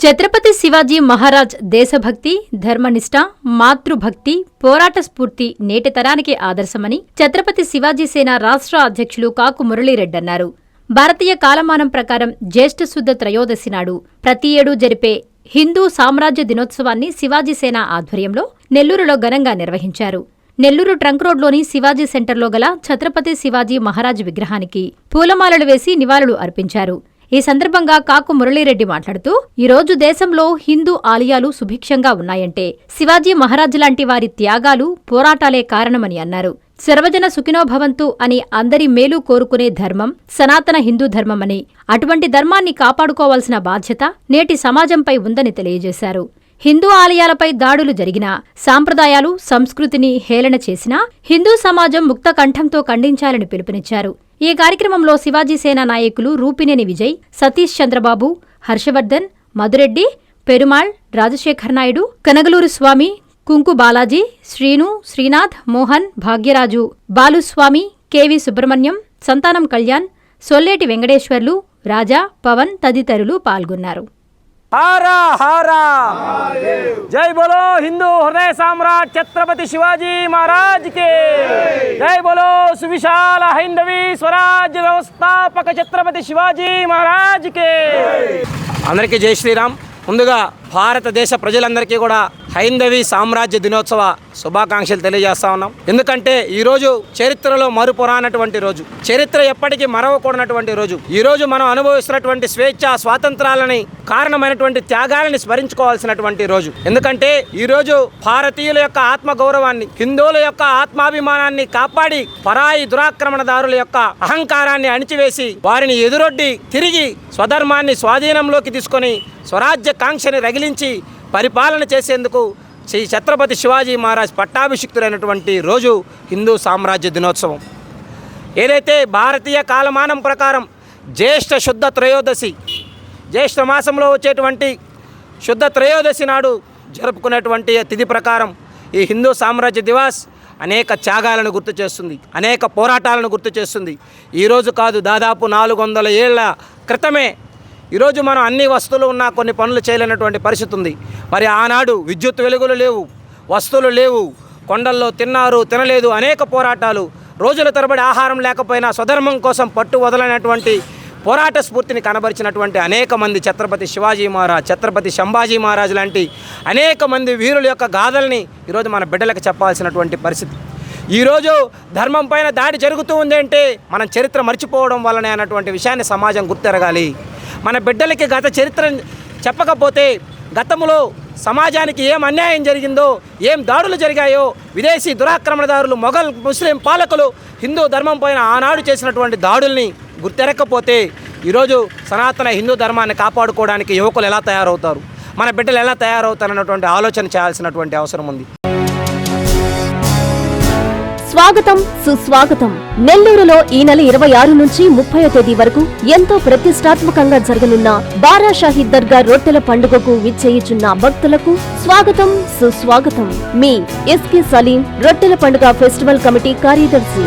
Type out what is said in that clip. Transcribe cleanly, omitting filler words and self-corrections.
ఛత్రపతి శివాజీ మహారాజ్ దేశభక్తి, ధర్మనిష్ట, మాతృభక్తి, పోరాట స్ఫూర్తి నేటి తరానికి ఆదర్శమని ఛత్రపతి శివాజీ సేన రాష్ట్ర అధ్యక్షులు కాకు మురళీరెడ్డి అన్నారు. భారతీయ కాలమానం ప్రకారం జ్యేష్ఠ శుద్ధ త్రయోదశి నాడు ప్రతి ఏడూ జరిపే హిందూ సామ్రాజ్య దినోత్సవాన్ని శివాజీ సేన ఆధ్వర్యంలో నెల్లూరులో ఘనంగా నిర్వహించారు. నెల్లూరు ట్రంక్ రోడ్లోని శివాజీ సెంటర్లో గల ఛత్రపతి శివాజీ మహారాజ్ విగ్రహానికి పూలమాలలు వేసి నివాళులు అర్పించారు. ఈ సందర్భంగా కాకు మురళీరెడ్డి మాట్లాడుతూ, ఈరోజు దేశంలో హిందూ ఆలయాలు సుభిక్షంగా ఉన్నాయంటే శివాజీ మహారాజ్ లాంటి వారి త్యాగాలు, పోరాటాలే కారణమని అన్నారు. సర్వజన సుఖినోభవంతు అని అందరి మేలు కోరుకునే ధర్మం సనాతన హిందూ ధర్మమని, అటువంటి ధర్మాన్ని కాపాడుకోవాల్సిన బాధ్యత నేటి సమాజంపై ఉందని తెలియజేశారు. హిందూ ఆలయాలపై దాడులు జరిగినా, సాంప్రదాయాలు, సంస్కృతిని హేళన చేసినా హిందూ సమాజం ముక్త కంఠంతో ఖండించాలని పిలుపునిచ్చారు. ఈ కార్యక్రమంలో శివాజీ సేన నాయకులు రూపినేని విజయ్, సతీష్ చంద్రబాబు, హర్షవర్ధన్, మధురెడ్డి, పెరుమాళ్, రాజశేఖర్ నాయుడు, కనగలూరు స్వామి, కుంకు బాలాజీ, శ్రీను, శ్రీనాథ్, మోహన్, భాగ్యరాజు, బాలుస్వామి, కెవి సుబ్రహ్మణ్యం, సంతానం కళ్యాణ్, సొల్లేటి వెంకటేశ్వర్లు, రాజా, పవన్ తదితరులు పాల్గొన్నారు. हारा हारा जय बोलो हिंदू हृदय सम्राट छत्रपति शिवाजी महाराज के जय बोलो सुविशाल हिंदवी स्वराज्य व्यवस्थापक छत्रपति शिवाजी महाराज के अंदरिकी जय श्रीराम। ముందుగా భారతదేశ ప్రజలందరికీ కూడా హైందవి సామ్రాజ్య దినోత్సవ శుభాకాంక్షలు తెలియజేస్తా ఉన్నాం. ఎందుకంటే ఈరోజు చరిత్రలో మరుపురానటువంటి రోజు, చరిత్ర ఎప్పటికీ మరవకూడనటువంటి రోజు. ఈరోజు మనం అనుభవిస్తున్నటువంటి స్వేచ్ఛ, స్వాతంత్రాలని, కారణమైనటువంటి త్యాగాలని స్మరించుకోవాల్సినటువంటి రోజు. ఎందుకంటే ఈరోజు భారతీయుల యొక్క ఆత్మగౌరవాన్ని, హిందువుల యొక్క ఆత్మాభిమానాన్ని కాపాడి పరాయి దురాక్రమణదారుల యొక్క అహంకారాన్ని అణిచివేసి వారిని ఎదురొడ్డి తిరిగి స్వధర్మాన్ని స్వాధీనంలోకి తీసుకొని స్వరాజ్య కాంక్షని రగిలించి పరిపాలన చేసేందుకు శ్రీ ఛత్రపతి శివాజీ మహారాజ్ పట్టాభిషిక్తులైనటువంటి రోజు హిందూ సామ్రాజ్య దినోత్సవం. ఏదైతే భారతీయ కాలమానం ప్రకారం జ్యేష్ఠ శుద్ధ త్రయోదశి, జ్యేష్ఠ మాసంలో వచ్చేటువంటి శుద్ధ త్రయోదశి నాడు జరుపుకునేటువంటి తిథి ప్రకారం ఈ హిందూ సామ్రాజ్య దివాస్ అనేక త్యాగాలను గుర్తు చేస్తుంది, అనేక పోరాటాలను గుర్తు చేస్తుంది. ఈరోజు కాదు, దాదాపు 400 ఏళ్ల క్రితమే ఈరోజు మనం అన్ని వస్తువులు ఉన్నా కొన్ని పనులు చేయలేనటువంటి పరిస్థితి ఉంది. మరి ఆనాడు విద్యుత్ వెలుగులు లేవు, వస్తువులు లేవు, కొండల్లో తిన్నారు, తినలేదు, అనేక పోరాటాలు, రోజుల తరబడి ఆహారం లేకపోయినా స్వధర్మం కోసం పట్టు వదలనటువంటి పోరాట స్ఫూర్తిని కనబరిచినటువంటి అనేక మంది ఛత్రపతి శివాజీ మహారాజ్, ఛత్రపతి సంభాజీ మహారాజ్ లాంటి అనేక మంది వీరుల యొక్క గాథల్ని ఈరోజు మన బిడ్డలకు చెప్పాల్సినటువంటి పరిస్థితి. ఈరోజు ధర్మం పైన దాడి జరుగుతూ ఉంది అంటే మనం చరిత్ర మర్చిపోవడం వల్లనే అన్నటువంటి విషయాన్ని సమాజం గుర్తెరగాలి. మన బిడ్డలకి గత చరిత్ర చెప్పకపోతే గతంలో సమాజానికి ఏం అన్యాయం జరిగిందో, ఏం దాడులు జరిగాయో, విదేశీ దురాక్రమణదారులు, మొఘల్ ముస్లిం పాలకులు హిందూ ధర్మం పైన ఆనాడు చేసినటువంటి దాడుల్ని గుర్తెరక్కపోతే ఈరోజు సనాతన హిందూ ధర్మాన్ని కాపాడుకోవడానికి యువకులు ఎలా తయారవుతారు, మన బిడ్డలు ఎలా తయారవుతారన్నటువంటి ఆలోచన చేయాల్సినటువంటి అవసరం ఉంది. స్వాగతం, సుస్వాగతం. నెల్లూరులో ఈ నెల 26 నుంచి 30వ తేదీ వరకు ఎంతో ప్రతిష్టాత్మకంగా జరగనున్న బారా షాహీద్ దర్గా రొట్టెల పండుగకు విచ్చేయుచున్న భక్తులకు స్వాగతం, సుస్వాగతం. మీ ఎస్కే సలీం, రొట్టెల పండుగ ఫెస్టివల్ కమిటీ కార్యదర్శి.